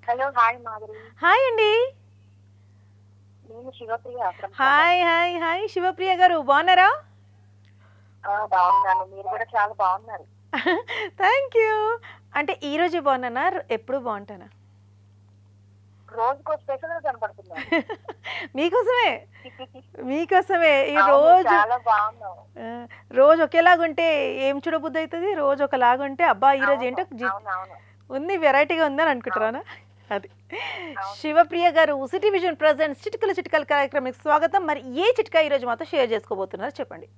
Hello hi Madhuri. Hi అండి. నేను Shivapriya. Hi hi hi Shivapriya గారు, బాగున్నారా? బాగున్నాను, మీరు కూడా చాలా బాగున్నారు. Thank you. అంటే ఈ రోజు బాగున్నానా, ఎప్పుడు బాగుంటానా? రోజుకో స్పెషల్ గా కనపడుతున్నాను. మీకోసమే మీకోసమే ఈ రోజు చాలా బాగున్నావు. రోజు ఒకేలాగుంటే ఏం చూడబుద్ధి అవుతుంది, రోజు ఒకలాగుంటే అబ్బా ఈ రోజు ఏంటో ఉంది, వెరైటీగా ఉందని అనుకుంటారా? అది శివప్రియ గారు, city vision presents Chitikala Chitikala కార్యక్రమానికి స్వాగతం. మరి ఏ చిట్కా ఈ రోజు మాతో షేర్ చేసుకోబోతున్నారు చెప్పండి.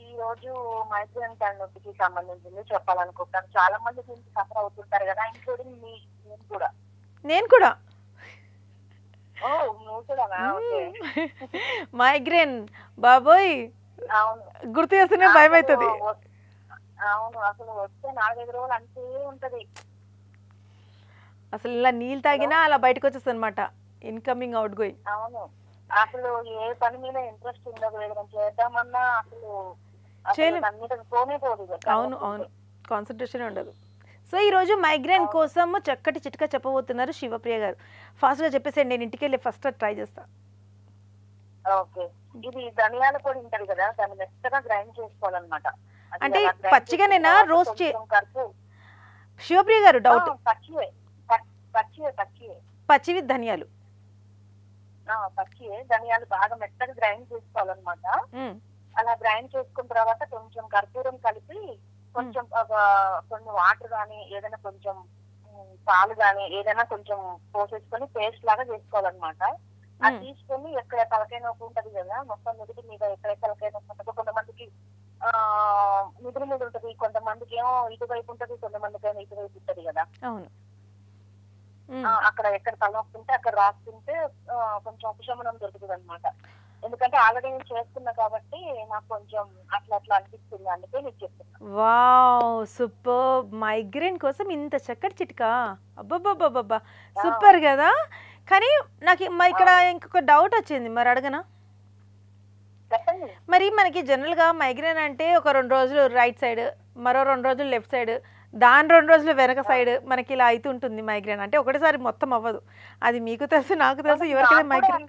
ఈ రోజు మైగ్రేన్ తలనొప్పికి సంబంధించింది చెప్పాలనుకుంటాను. చాలా మంది దీనికి సఫర్ అవుతుంటారు కదా, ఇంక్లూడింగ్ నేను కూడా. మైగ్రేన్ బాబోయ్, గుర్తు చేస్తేనే భయం అవుతుంది. అవును, అసలు వస్తే 4-5 రోజులు అంతే ఉంటది. అసలు ఇలా నీళ్ళు తాగినా అలా బయటకు వచ్చేస్తుంది అనమాట, ఇన్కమింగ్ అవుట్ గోయింగ్. అవును, అసలు ఏ పని మీద ఇంట్రెస్ట్ ఉండదు, ఏదైనా చేద్దామన్నా అసలు పోనే పోదు. అవును అవును, కాన్సన్ట్రేషన్ ఉండదు. సో ఈ రోజు మైగ్రేన్ కోసం చక్కటి చిట్కా చెప్పబోతున్నారు శివప్రియ గారు. ఫాస్ట్ గా చెప్పేసేయండి, నేను ఇంటికి వెళ్ళి ఫస్ట్ ట్రై చేస్తా. ఓకే, ఇది ధనియాల పొడి ఉంటది కదా, దాన్ని మెత్తగా గ్రైండ్ చేసుకోవాలన్నమాట. అంటే పచ్చిగానేనా రోస్ట్? శివప్రియ గారు డౌట్, పచ్చివి ధనియాలు? పచ్చివే ధనియాలు బాగా మెత్తగా గ్రైండ్ చేసుకోవాలన్నమాట. అలా గ్రైండ్ చేసుకున్న తర్వాత కొంచెం కర్పూరం కలిపి కొంచెం కొన్ని వాటర్ గానీ ఏదైనా కొంచెం పాలు గానీ ఏదైనా కొంచెం పోసేసుకొని పేస్ట్ లాగా చేసుకోవాలన్నమాట. అది తీసుకొని ఎక్కడ తలకాయ నొప్పి ఉంటది కదా, మొత్తం నుదుటి మీద ఎక్కడ తలకాయ నొప్పి ఉంటుందో, కొంతమందికి నిద్ర మీద ఉంటది, కొంతమందికి ఏమో ఇటువైపు ఉంటది, కొంతమందికి ఏమో ఇటువైపు ఉంటది కదా. అక్కడ ఎక్కడ తలనొప్పి ఉంటే అక్కడ రాసుకుంటే కొంచెం ఉపశమనం దొరుకుతుంది అనమాట. ఎందుకంటే ఆల్రెడీ నేను చేస్తున్నా కాబట్టి నాకు కొంచెం అట్లా అట్లా అనిపిస్తుంది, అందుకే నీకు చెప్తున్నా. Wow, super. మైగ్రేన్ కోసం ఇంత చక్కటి చిట్కా, అబ్బబ్బబ్బబ్బా సూపర్ కదా. కానీ నాకు ఇక్కడ ఇంకొక డౌట్ వచ్చింది, మరి అడగనా? మరి మనకి జనరల్ గా మైగ్రేన్ అంటే ఒక 2 రోజులు రైట్ సైడ్, మరో 2 రోజులు లెఫ్ట్ సైడ్, దాని 2 రోజులు వెనక సైడ్ మనకి ఇలా అవుతుంటుంది మైగ్రేన్. అంటే ఒకటేసారి మొత్తం అవ్వదు. అది మీకు తెలుసు, నాకు తెలుసు, ఎవరికైనా మైగ్రేన్.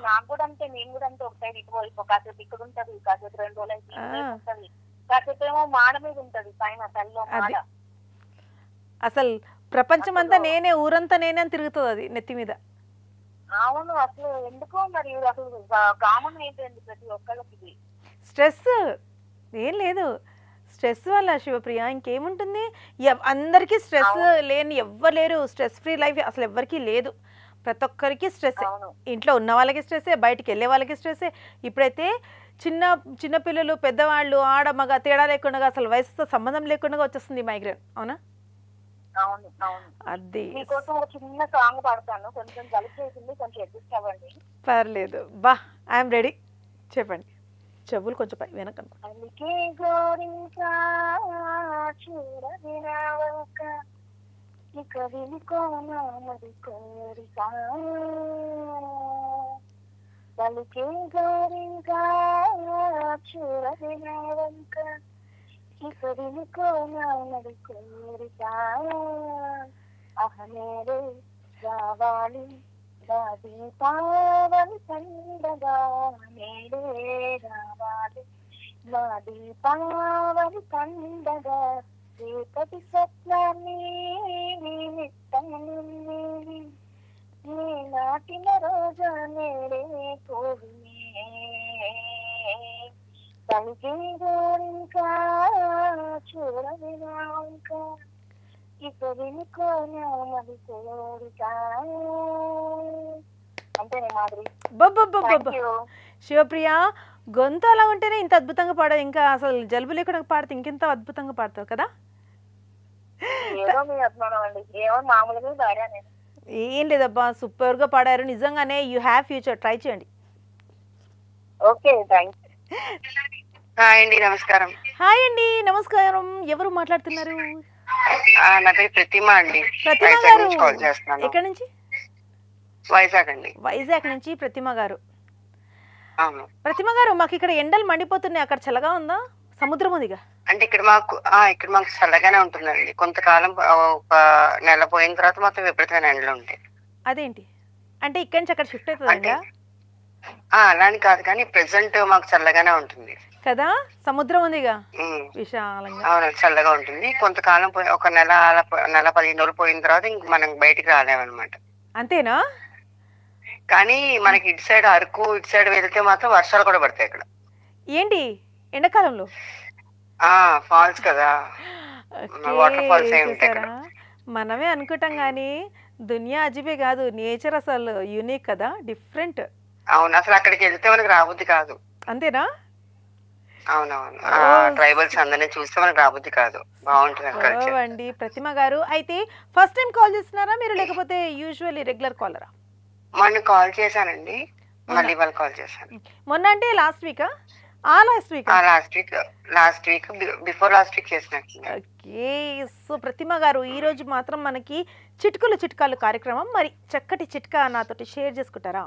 నాకు కూడా అంటే, నేను కూడా అంటే ఒక సైడ్ ఇటువైపు కాసేపు ఇక్కడ ఉంటది, కాసేపు 2 రోజులు అయితే కాసేపు ఏమో మాడ మీద ఉంటది, పైన తల్లో మాడ. అసలు ప్రపంచం అంతా నేనే, ఊరంతా నేనే అని తిరుగుతుంది అది నెత్తి మీద. అవును, అసలు ఎందుకో మరి అసలు కామన్ అయిపోయింది ప్రతి ఒక్కరికి. స్ట్రెస్ ఏం లేదు, స్ట్రెస్ వల్ల శివప్రియ ఇంకేముంటుంది. అందరికీ స్ట్రెస్ లేని ఎవ్వరు లేరు. స్ట్రెస్ ఫ్రీ లైఫ్ అసలు ఎవ్వరికీ లేదు. ప్రతి ఒక్కరికి స్ట్రెస్, ఇంట్లో ఉన్న వాళ్ళకి స్ట్రెస్సే, బయటికి వెళ్ళే వాళ్ళకి స్ట్రెస్సే. ఇప్పుడైతే చిన్న పిల్లలు, పెద్దవాళ్ళు, ఆడ మగ తేడా లేకుండా, అసలు వయసుతో సంబంధం లేకుండా వచ్చేస్తుంది మైగ్రేన్. అవునా? అవును అవును. అది మీకోసం ఒక చిన్న సాంగ్ పాడతాను, కొంచెం జలుబు చేసింది, కొంచెం అడ్జస్ట్ అవ్వండి. పర్లేదు బా, ఐఎమ్ రెడీ, చెప్పండి. చెవులు కొంచెం పై వెనక. అలికే గోరింకా చూడవినావక ఇక వినుకోనామది కోరిక, అలికే గోరింకా చూడవినావక ఇక వినుకోనామది కోరిక, అహనేరే రావాలి నా దీపావళి పండగా, నేడే రావాలి నా దీపావళి పండగా, రేపటి స్వప్నాన్ని నిమిత్తముని నీ నాటిన రోజా నేడే కోవినే, తనిఖీ గోరింకా చూడవినాంకా ఇక వినుకోనామది కోరిక. అంతేనే మాదిరి. శివప్రియ, గొంతు అలా ఉంటేనే ఇంత అద్భుతంగా పాడావు, ఇంకా అసలు జలుబు లేకుండా పాడితే ఇంకెంత అద్భుతంగా పాడతావు కదా. ఏం లేదబ్బా, సూపర్ గా పాడారు నిజంగానే. యూ హ్యావ్ ఫ్యూచర్, ట్రై చేయండి. Okay, thanks. హాయ్ అండి, నమస్కారం. హాయ్ అండి, నమస్కారం. ఎవరు మాట్లాడుతున్నారు? నా పేరు ప్రతిమ అండి. ప్రతిమ గారు ఎక్కడి నుంచి? వైజాగ్ అండి. వైజాగ్ నుంచి ప్రతిమ గారు. ప్రతిమ గారు, మాకు ఇక్కడ ఎండలు మండిపోతున్నాయి, అక్కడ చల్లగా ఉందా? సముద్రం ఉందిగా. అంటే ఇక్కడ మాకు చల్లగానే ఉంటుందండి. కొంతకాలం ఒక నెల పోయిన తర్వాత మొత్తం విపరీతమైన ఎండలు ఉంటాయి. అదేంటి అంటే ఇక్కడి నుంచి అక్కడ షిఫ్ట్ అవుతుందా అంటే అలాని కాదు కానీ ప్రెసెంట్ మాకు చల్లగానే ఉంటుంది కదా, సముద్రం ఉందిగా ఉమ్. విశాలంగా. అవును, చల్లగా ఉంటుంది. కొంతకాలం ఒక నెల 15 రోజులు పోయిన తర్వాత ఇంక మనం బయటికి రాలేమన్నమాట. అంతేనా? కానీ మనకి ఇటు సైడ్ అరకు ఇటు సైడ్ వెళ్తే మాత్రం వర్షాలు కూడా పడతాయి ఇక్కడ. ఏంటి ఎండాకాలంలో? ఫాల్స్ కదా, వాటర్ ఫాల్స్ ఓకే, ఏ ఉంటాయి ఇక్కడ. చూసారా, మనమే అనుకుంటాం కానీ దునియా అజీబే కాదు, నేచర్ అసలు యూనిక్ కదా, డిఫరెంట్. అవును, అసలు అక్కడికి వెళ్తే మనకి రాబుద్ది కాదు. అంతేనా? అవునవును, ట్రైబల్స్ అందరినీ చూస్తే మనకి రాబుద్ది కాదు. బాగుంటుంది కల్చర్. అండి ప్రతిమ గారు, అయితే ఫస్ట్ టైం కాల్ చేస్తున్నారా మీరు, లేకపోతే యూజువల్లీ రెగ్యులర్ కాలరా? మొన్న కాల్ చేశానండి, మళ్ళీ ఇవాళ కాల్ చేశాను. మొన్న అంటే లాస్ట్ వీకా? Last week before last week చేసినట్టు. ఓకే, సో ప్రతిమ గారు ఈ రోజు మాత్రం మనకి చిట్కాలు కార్యక్రమం, మరి చక్కటి చిట్కా నాతోటి షేర్ చేసుకుంటారా?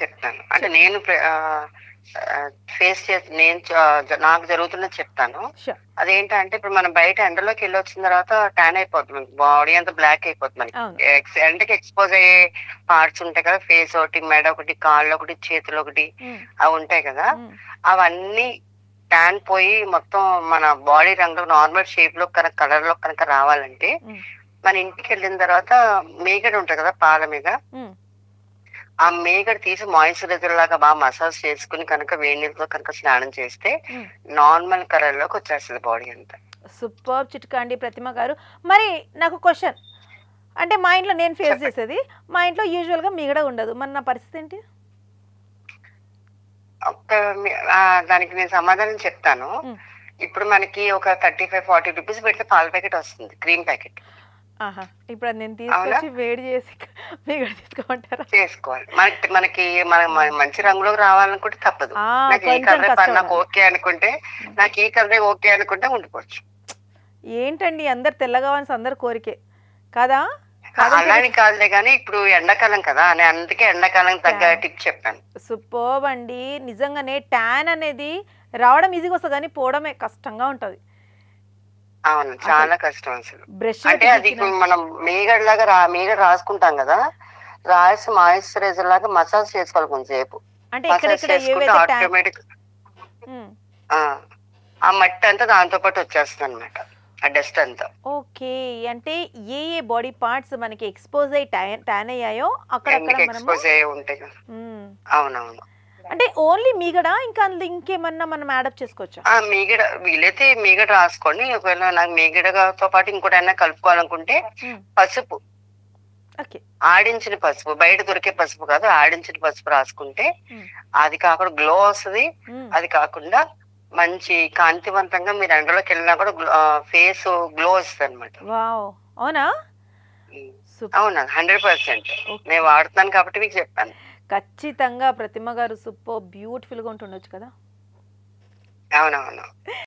చెప్తాను. అంటే నేను ఫేస్ చేసి నాకు జరుగుతున్నది చెప్తాను. అదేంటంటే ఇప్పుడు మనం బయట ఎండలోకి వెళ్ళి వచ్చిన తర్వాత ట్యాన్ అయిపోతుంది, బాడీ అంతా బ్లాక్ అయిపోతుంది. మనకి ఎండకి ఎక్స్పోజ్ అయ్యే పార్ట్స్ ఉంటాయి కదా, ఫేస్ ఒకటి, మెడ ఒకటి, కాళ్ళు ఒకటి, చేతులు ఒకటి, అవి ఉంటాయి కదా. అవన్నీ ట్యాన్ పోయి మొత్తం మన బాడీ రంగు నార్మల్ షేప్ లో కనుక కలర్ లో కనుక రావాలంటే మన ఇంటికి వెళ్ళిన తర్వాత మేగడ ఉంటుంది కదా పాల మీద, ఆ మేగడ తీసి మాయిశ్చరైజర్ లాగా బాగా మసాజ్ చేసుకుని కనుక వేడి నీళ్ళతో కనుక స్నానం చేస్తే నార్మల్ కలర్ లోకి వచ్చేస్తుంది బాడీ అంతా. సూపర్ చిట్కా అండి ప్రతిమ గారు. మరి నాకు క్వశ్చన్, అంటే మా ఇంట్లో నేను ఫేస్ చేసేది, మా ఇంట్లో యూజువల్ గా మిగడ ఉండదు, మరి నా పరిస్థితి ఏంటి? దానికి నేను సమాధానం చెప్తాను. ఇప్పుడు మనకి ఒక 35-40 రూపీస్ పెడితే పాల ప్యాకెట్ వస్తుంది, క్రీమ్ ప్యాకెట్. ఇప్పుడు నేను తీసుకొచ్చి వేడి చేసి మిగడ తీసుకోమంటారా? చేసుకోవాలి. మనకి మంచి రంగులోకి రావాలనుకుంటే తప్పదు. నాకు ఈ కలర్ నాకు ఓకే అనుకుంటే ఉండిపోవచ్చు. ఏంటండి అందరు తెల్లగా అందరు కోరికే కదా? అలాని కాదులే కానీ ఇప్పుడు ఎండాకాలం కదా అని అందుకే ఎండాకాలం తగ్గ టిప్ చెప్పాను. సూపర్ అండి, నిజంగానే ట్యాన్ అనేది రావడం ఈజీగా వస్తుంది కానీ పోవడమే కష్టంగా ఉంటది. అవును, చాలా కష్టం అసలు. అంటే అది మనం మేగడ రాసుకుంటాం కదా, రాసి మాయిశ్చరైజర్ లాగా మసాజ్ చేసుకోవాలి కొంచెంసేపు. ఆటోమేటిక్ ఆ మట్టి అంతా దాంతో పాటు వచ్చేస్తుంది అనమాట, ఆ డస్ట్ అంతా. ఓకే, అంటే ఏ బాడీ పార్ట్స్ మనకి ఎక్స్పోజ్ అయ్యి ట్యాన్ అయ్యాయో అక్కడ ఎక్స్పోజ్ అయ్యి ఉంటాయి కదా. అవునవును, అంటే ఓన్లీ మీగడ, ఇంకా ఇంకేమన్నా మనం యాడప్ చేసుకోవచ్చా? మీగడ వీలైతే మీగడ రాసుకోండి. ఒకవేళ నాకు మీగడతో పాటు ఇంకోటి అయినా కలుపుకోవాలనుకుంటే పసుపు, ఆడించిన పసుపు, బయట దొరికే పసుపు కాదు, ఆడించిన పసుపు రాసుకుంటే అది కాకుండా గ్లో వస్తుంది. అది కాకుండా మంచి కాంతివంతంగా మీరు ఎండలోకి వెళ్ళినా కూడా ఫేస్ గ్లో వస్తుంది అనమాట. అవునా? అవునా, 100% నేను వాడుతున్నాను కాబట్టి మీకు చెప్పాను. ఖచ్చితంగా ప్రతిమ గారు సూపర్ బ్యూటిఫుల్ గా ఉంటుండొచ్చు కదా. అవునవును.